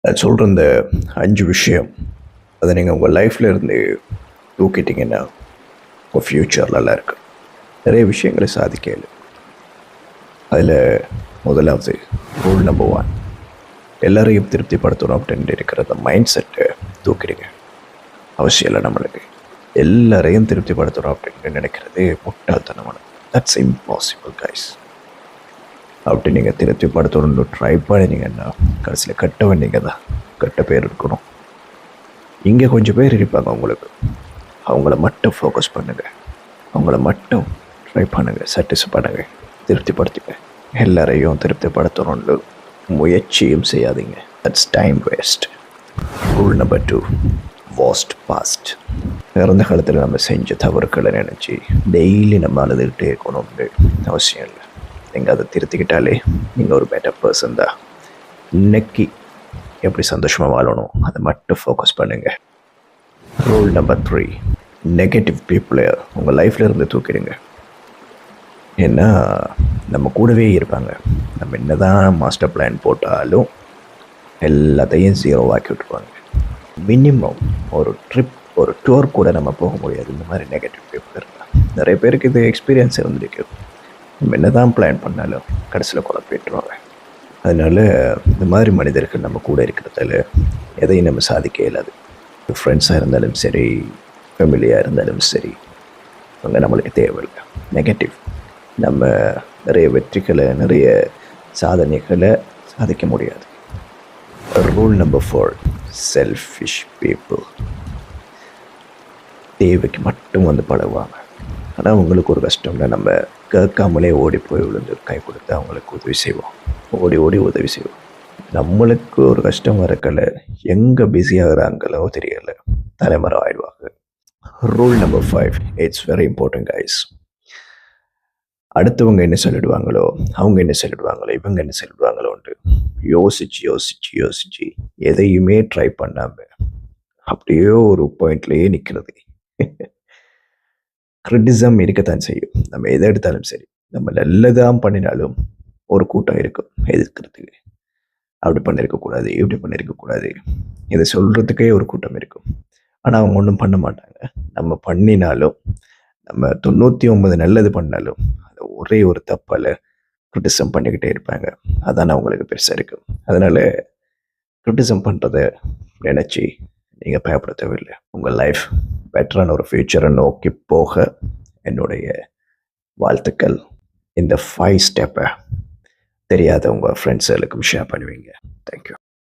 நான் சொல்கிற இந்த 5 விஷயம் அதை நீங்கள் உங்கள் லைஃப்பில் இருந்து தூக்கிட்டிங்கன்னா உங்கள் ஃப்யூச்சர் நல்லா இருக்கு. நிறைய விஷயங்களை சாதிக்கல. அதில் முதலாவது ரூல் நம்பர் 1, எல்லாரையும் திருப்திப்படுத்தணும் அப்படின்ட்டு இருக்கிற அந்த மைண்ட் செட்டை தூக்கிடுங்க. அவசியம் இல்லை. நம்மளுக்கு எல்லாரையும் திருப்திப்படுத்தணும் அப்படின்னு நினைக்கிறது முட்டாள்தனமான. That's impossible guys. அப்படி நீங்கள் திருப்திப்படுத்தணும்னு ட்ரை பண்ணினீங்கன்னா கடைசியில் கட்ட வேண்டிங்க தான். கட்ட பேர் இருக்கணும். இங்கே கொஞ்சம் பேர் இருப்பாங்க உங்களுக்கு. அவங்கள மட்டும் ஃபோக்கஸ் பண்ணுங்கள். அவங்கள மட்டும் ட்ரை பண்ணுங்கள், சாட்டிஸ்ஃபை பண்ணுங்கள், திருப்திப்படுத்திங்க. எல்லாரையும் திருப்திப்படுத்தணும்னு முயற்சியும் செய்யாதீங்க. That's time waste. Rule number 2, vast past. இறந்த காலத்தில் நம்ம செஞ்ச தவறுகளை நினச்சி டெய்லி நம்ம அழுதுகிட்டே இருக்கணும்னு அவசியம் இல்லை. நீங்கள் அதை திருத்திக்கிட்டாலே நீங்கள் ஒரு பெட்டர் பர்சன் தான். இன்னைக்கு எப்படி சந்தோஷமாக வாழணும் அதை மட்டும் ஃபோக்கஸ் பண்ணுங்கள். ரூல் நம்பர் 3, நெகட்டிவ் பீப்புளை உங்கள் லைஃப்பில் இருந்து தூக்கிடுங்க. ஏன்னா நம்ம கூடவே இருப்பாங்க. நம்ம என்ன தான் மாஸ்டர் பிளான் போட்டாலும் எல்லாத்தையும் ஜீரோவாக்கி விட்டுருவாங்க. மினிமம் ஒரு ட்ரிப், ஒரு டூர் கூட நம்ம போக முடியாது இந்த மாதிரி நெகட்டிவ் பீப்புள் இருந்தால். நிறைய பேருக்கு இது எக்ஸ்பீரியன்ஸ் இருந்திருக்கு. நம்ம என்ன தான் பிளான் பண்ணாலும் கடைசியில் குழப்பிட்டுருவாங்க. அதனால் இந்த மாதிரி மனிதர்கள் நம்ம கூட இருக்கிறதால எதையும் நம்ம சாதிக்க இயலாது. ஃப்ரெண்ட்ஸாக இருந்தாலும் சரி, ஃபேமிலியாக இருந்தாலும் சரி, அவங்க நம்மளுக்கு தேவையில்லை. நெகட்டிவ் நம்ம நிறைய வெற்றிகளை, நிறைய சாதனைகளை சாதிக்க முடியாது. Rule number 4, selfish people. தேவைக்கு மட்டும் வந்து பழகுவாங்க. ஆனால் உங்களுக்கு ஒரு கஷ்டம்னா நம்ம கேட்காமலே ஓடி போய் விழுந்து கை கொடுத்து அவங்களுக்கு உதவி செய்வோம். ஓடி ஓடி உதவி செய்வோம். நம்மளுக்கு ஒரு கஷ்டம் வரக்கல எங்கே பிஸியாகிறாங்களோ தெரியலை, தலைமறை ஆயிடுவாங்க. Rule number 5, it's very important guys. அடுத்தவங்க என்ன சொல்லிடுவாங்களோ, அவங்க என்ன சொல்லிடுவாங்களோ, இவங்க என்ன சொல்லிடுவாங்களோன்ட்டு யோசிச்சு யோசிச்சு யோசிச்சு எதையுமே ட்ரை பண்ணாமல் அப்படியே ஒரு பாயிண்ட்லேயே நிற்கிறது. கிரிட்டிசம் இருக்கத்தான் செய்யும். நம்ம எதை எடுத்தாலும் சரி, நம்ம நல்லதான் பண்ணினாலும் ஒரு கூட்டம் இருக்கும் எதிர்க்கிறதுக்கு. அப்படி பண்ணியிருக்கக்கூடாது, இப்படி பண்ணியிருக்கக்கூடாது, இதை சொல்கிறதுக்கே ஒரு கூட்டம் இருக்கும். ஆனால் அவங்க ஒன்றும் பண்ண மாட்டாங்க. நம்ம பண்ணினாலும், நம்ம 99 நல்லது பண்ணாலும் அது ஒரே ஒரு தப்பால் கிரிட்டிசம் பண்ணிக்கிட்டே இருப்பாங்க. அதான் அவங்களுக்கு பெருசாக இருக்கும். அதனால் கிரிட்டிசம் பண்ணுறதை நினச்சி நீங்கள் பயப்பட தேவையில்லை. உங்கள் லைஃப் பெட்டரான ஒரு ஃப்யூச்சரை நோக்கி போக என்னுடைய வாழ்த்துக்கள். இந்த 5 ஸ்டெப்பை தெரியாத உங்கள் ஃப்ரெண்ட்ஸுகளுக்கும் ஷேர் பண்ணுவீங்க. தேங்க்யூ.